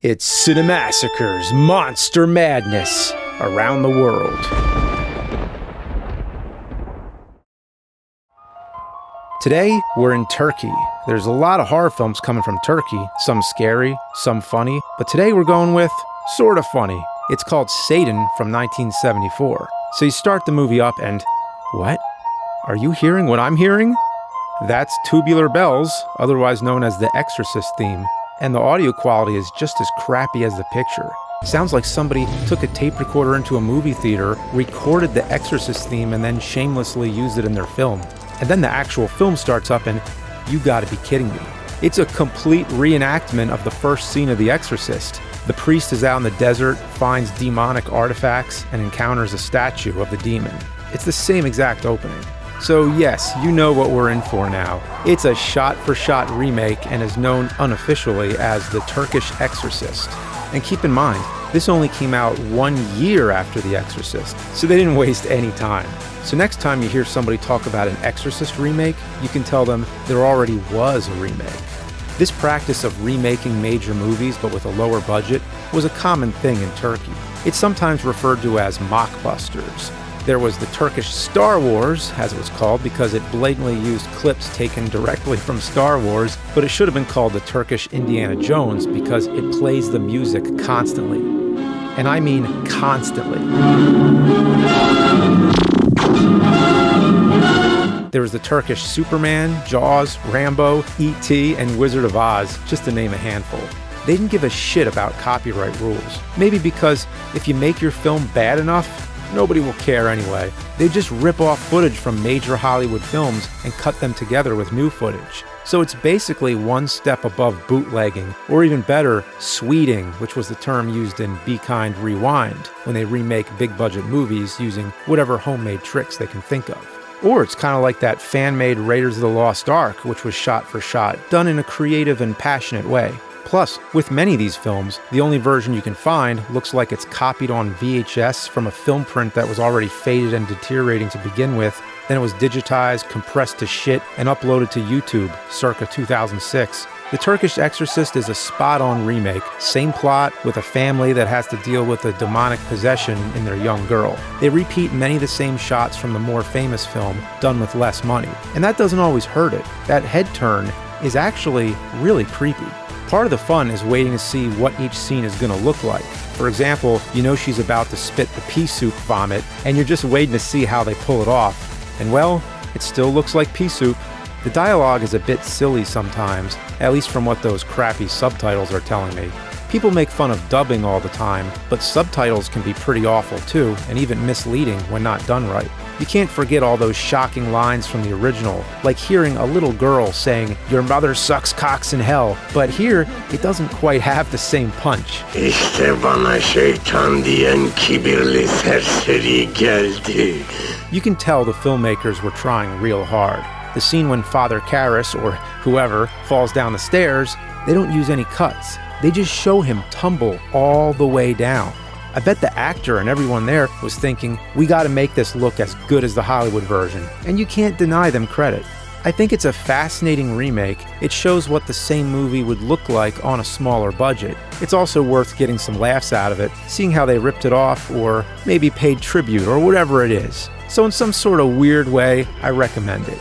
It's Cinemassacre's Monster Madness around the world. Today, we're in Turkey. There's a lot of horror films coming from Turkey, some scary, some funny, but today we're going with sort of funny. It's called Seytan from 1974. So you start the movie up and, what? Are you hearing what I'm hearing? That's Tubular Bells, otherwise known as the Exorcist theme, and the audio quality is just as crappy as the picture. Sounds like somebody took a tape recorder into a movie theater, recorded the Exorcist theme, and then shamelessly used it in their film. And then the actual film starts up and you gotta be kidding me. It's a complete reenactment of the first scene of The Exorcist. The priest is out in the desert, finds demonic artifacts, and encounters a statue of the demon. It's the same exact opening. So yes, you know what we're in for now. It's a shot-for-shot remake and is known unofficially as the Turkish Exorcist. And keep in mind, this only came out 1 year after The Exorcist, so they didn't waste any time. So next time you hear somebody talk about an Exorcist remake, you can tell them there already was a remake. This practice of remaking major movies but with a lower budget was a common thing in Turkey. It's sometimes referred to as mockbusters. There was the Turkish Star Wars, as it was called, because it blatantly used clips taken directly from Star Wars, but it should have been called the Turkish Indiana Jones because it plays the music constantly. And I mean constantly. There was the Turkish Superman, Jaws, Rambo, E.T., and Wizard of Oz, just to name a handful. They didn't give a shit about copyright rules. Maybe because if you make your film bad enough, nobody will care anyway. They just rip off footage from major Hollywood films and cut them together with new footage. So it's basically one step above bootlegging, or even better, sweeting, which was the term used in Be Kind, Rewind, when they remake big-budget movies using whatever homemade tricks they can think of. Or it's kind of like that fan-made Raiders of the Lost Ark, which was shot for shot, done in a creative and passionate way. Plus, with many of these films, the only version you can find looks like it's copied on VHS from a film print that was already faded and deteriorating to begin with. Then it was digitized, compressed to shit, and uploaded to YouTube, circa 2006. The Turkish Exorcist is a spot-on remake. Same plot, with a family that has to deal with a demonic possession in their young girl. They repeat many of the same shots from the more famous film, done with less money. And that doesn't always hurt it. That head turn is actually really creepy. Part of the fun is waiting to see what each scene is going to look like. For example, you know she's about to spit the pea soup vomit, and you're just waiting to see how they pull it off. And well, it still looks like pea soup. The dialogue is a bit silly sometimes, at least from what those crappy subtitles are telling me. People make fun of dubbing all the time, but subtitles can be pretty awful too, and even misleading when not done right. You can't forget all those shocking lines from the original, like hearing a little girl saying, "Your mother sucks cocks in hell," but here, it doesn't quite have the same punch. İşte bana şeytan diyen kibirli serseri geldi. You can tell the filmmakers were trying real hard. The scene when Father Karras, or whoever, falls down the stairs, they don't use any cuts. They just show him tumble all the way down. I bet the actor and everyone there was thinking, we gotta make this look as good as the Hollywood version, and you can't deny them credit. I think it's a fascinating remake. It shows what the same movie would look like on a smaller budget. It's also worth getting some laughs out of it, seeing how they ripped it off, or maybe paid tribute, or whatever it is. So in some sort of weird way, I recommend it.